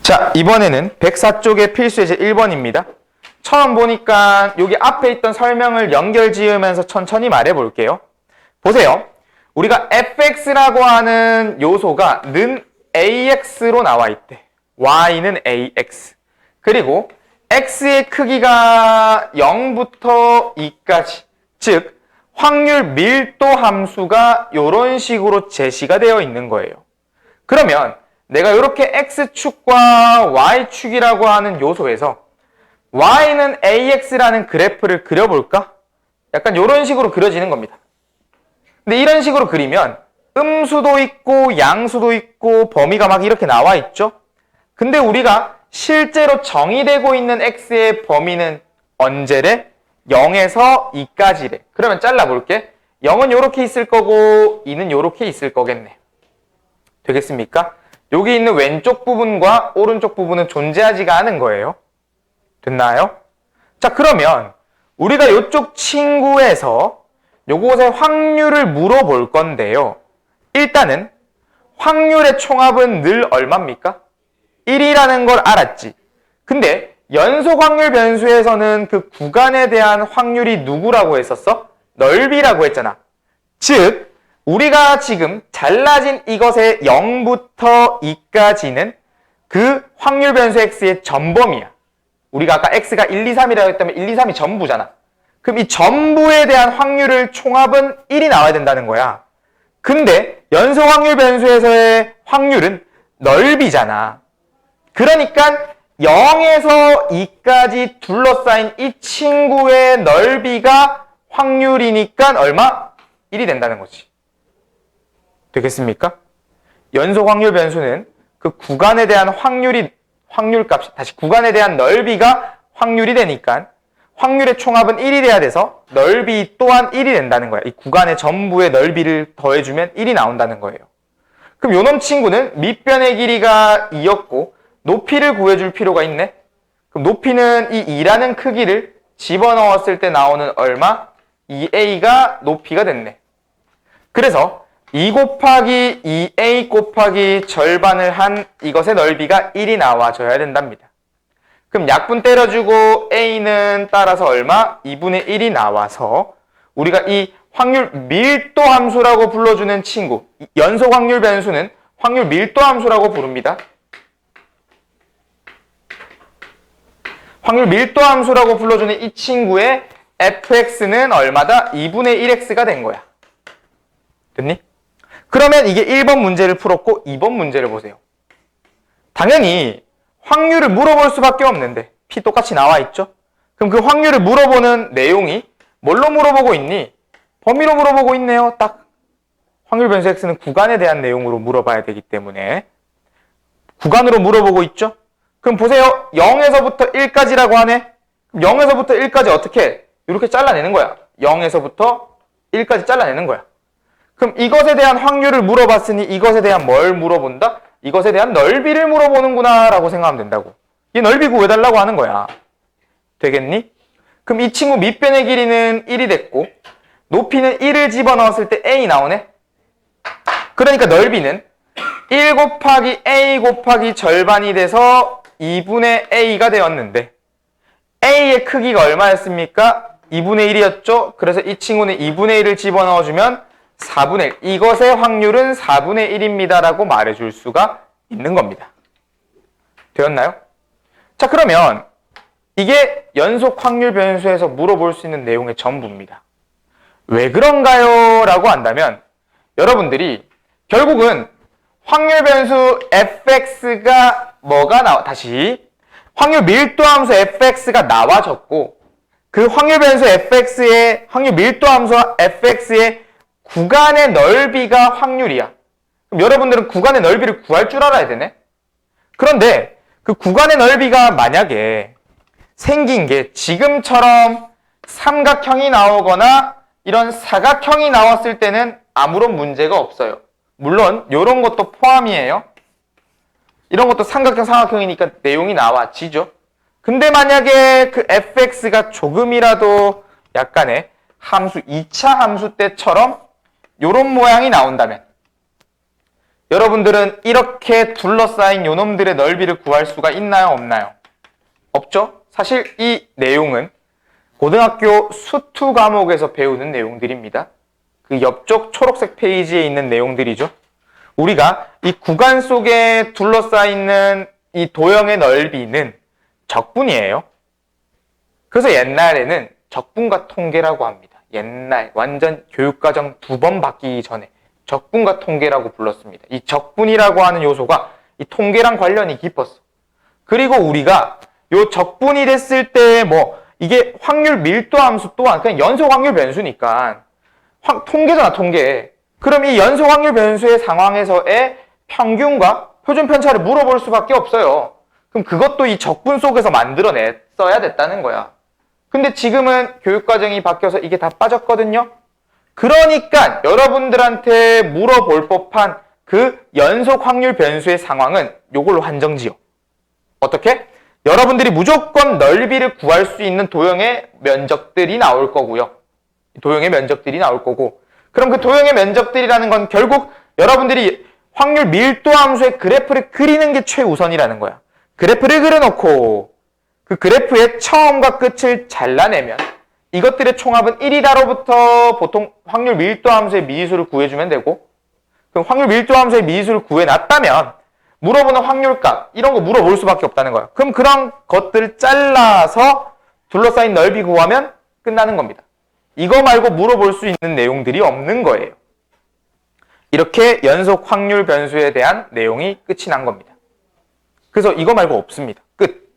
자, 이번에는 104쪽의 필수예제 1번입니다. 처음 보니까 여기 앞에 있던 설명을 연결 지으면서 천천히 말해 볼게요. 보세요. 우리가 fx라고 하는 요소가 는 ax로 나와 있대. y는 ax. 그리고 x의 크기가 0부터 2까지. 즉, 확률 밀도 함수가 이런 식으로 제시가 되어 있는 거예요. 그러면 내가 이렇게 x축과 y축이라고 하는 요소에서 y는 ax라는 그래프를 그려볼까? 약간 이런 식으로 그려지는 겁니다. 근데 이런 식으로 그리면 음수도 있고 양수도 있고 범위가 막 이렇게 나와 있죠? 근데 우리가 실제로 정의되고 있는 x의 범위는 언제래? 0에서 2까지래. 그러면 잘라볼게. 0은 이렇게 있을 거고 2는 이렇게 있을 거겠네. 되겠습니까? 여기 있는 왼쪽 부분과 오른쪽 부분은 존재하지가 않은 거예요. 됐나요? 자, 그러면 우리가 이쪽 친구에서 요것의 확률을 물어볼 건데요. 일단은 확률의 총합은 늘 얼마입니까? 1이라는 걸 알았지. 근데 연속 확률 변수에서는 그 구간에 대한 확률이 누구라고 했었어? 넓이라고 했잖아. 즉, 우리가 지금 잘라진 이것의 0부터 2까지는 그 확률 변수 x의 전범위야. 우리가 아까 x가 1, 2, 3이라고 했다면 1, 2, 3이 전부잖아. 그럼 이 전부에 대한 확률을 총합은 1이 나와야 된다는 거야. 근데 연속 확률 변수에서의 확률은 넓이잖아. 그러니까 0에서 2까지 둘러싸인 이 친구의 넓이가 확률이니까 얼마? 1이 된다는 거지. 되겠습니까? 연속 확률 변수는 그 구간에 대한 확률값이, 다시 구간에 대한 넓이가 확률이 되니까 확률의 총합은 1이 돼야 돼서 넓이 또한 1이 된다는 거야. 이 구간의 전부의 넓이를 더해주면 1이 나온다는 거예요. 그럼 요놈 친구는 밑변의 길이가 2였고 높이를 구해줄 필요가 있네. 그럼 높이는 이 2라는 크기를 집어넣었을 때 나오는 얼마? 2a가 높이가 됐네. 그래서 2 곱하기 2a 곱하기 절반을 한 이것의 넓이가 1이 나와줘야 된답니다. 그럼 약분 때려주고 a는 따라서 얼마? 2분의 1이 나와서 우리가 이 확률 밀도 함수라고 불러주는 친구, 연속 확률 변수는 확률 밀도 함수라고 부릅니다. 확률 밀도 함수라고 불러주는 이 친구의 fx는 얼마다? 2분의 1x가 된 거야. 됐니? 그러면 이게 1번 문제를 풀었고 2번 문제를 보세요. 당연히 확률을 물어볼 수밖에 없는데 P 똑같이 나와 있죠? 그럼 그 확률을 물어보는 내용이 뭘로 물어보고 있니? 범위로 물어보고 있네요. 딱 확률 변수 x는 구간에 대한 내용으로 물어봐야 되기 때문에 구간으로 물어보고 있죠? 그럼 보세요. 0에서부터 1까지라고 하네. 0에서부터 1까지 어떻게 해? 이렇게 잘라내는 거야. 0에서부터 1까지 잘라내는 거야. 그럼 이것에 대한 확률을 물어봤으니 이것에 대한 뭘 물어본다? 이것에 대한 넓이를 물어보는구나 라고 생각하면 된다고. 이 넓이 구해달라고 하는 거야. 되겠니? 그럼 이 친구 밑변의 길이는 1이 됐고 높이는 1을 집어넣었을 때 a 나오네. 그러니까 넓이는 1 곱하기 a 곱하기 절반이 돼서 2분의 a가 되었는데 a의 크기가 얼마였습니까? 2분의 1이었죠? 그래서 이 친구는 2분의 1을 집어넣어주면 4분의 1. 이것의 확률은 4분의 1입니다. 라고 말해줄 수가 있는 겁니다. 되었나요? 자, 그러면 이게 연속 확률 변수에서 물어볼 수 있는 내용의 전부입니다. 왜 그런가요? 라고 한다면 여러분들이 결국은 확률 변수 fx가 다시 확률 밀도 함수 fx가 나와졌고 그 확률 변수 fx의 확률 밀도 함수와 fx의 구간의 넓이가 확률이야. 그럼 여러분들은 구간의 넓이를 구할 줄 알아야 되네. 그런데 그 구간의 넓이가 만약에 생긴 게 지금처럼 삼각형이 나오거나 이런 사각형이 나왔을 때는 아무런 문제가 없어요. 물론 이런 것도 포함이에요. 이런 것도 삼각형이니까 내용이 나와지죠. 근데 만약에 그 fx가 조금이라도 약간의 함수 2차 함수 때처럼 이런 모양이 나온다면 여러분들은 이렇게 둘러싸인 요놈들의 넓이를 구할 수가 있나요? 없나요? 없죠? 사실 이 내용은 고등학교 수투 과목에서 배우는 내용들입니다. 그 옆쪽 초록색 페이지에 있는 내용들이죠. 우리가 이 구간 속에 둘러싸이는 이 도형의 넓이는 적분이에요. 그래서 옛날에는 적분과 통계라고 합니다. 옛날 완전 교육과정 2번 바뀌기 전에 적분과 통계라고 불렀습니다. 이 적분이라고 하는 요소가 이 통계랑 관련이 깊었어. 그리고 우리가 요 적분이 됐을 때 이게 확률 밀도 함수 또한 그냥 연속 확률 변수니까 통계잖아, 통계. 그럼 이 연속 확률 변수의 상황에서의 평균과 표준 편차를 물어볼 수밖에 없어요. 그럼 그것도 이 적분 속에서 만들어냈어야 됐다는 거야. 근데 지금은 교육과정이 바뀌어서 이게 다 빠졌거든요. 그러니까 여러분들한테 물어볼 법한 그 연속 확률 변수의 상황은 요걸로 한정지어. 어떻게? 여러분들이 무조건 넓이를 구할 수 있는 도형의 면적들이 나올 거고요. 도형의 면적들이 나올 거고, 그럼 그 도형의 면적들이라는 건 결국 여러분들이 확률 밀도 함수의 그래프를 그리는 게 최우선이라는 거야. 그래프를 그려놓고 그 그래프의 처음과 끝을 잘라내면 이것들의 총합은 1이다로부터 보통 확률 밀도 함수의 미지수를 구해주면 되고, 그럼 확률 밀도 함수의 미지수를 구해놨다면 물어보는 확률값 이런 거 물어볼 수밖에 없다는 거야. 그럼 그런 것들을 잘라서 둘러싸인 넓이 구하면 끝나는 겁니다. 이거 말고 물어볼 수 있는 내용들이 없는 거예요. 이렇게 연속 확률 변수에 대한 내용이 끝이 난 겁니다. 그래서 이거 말고 없습니다. 끝.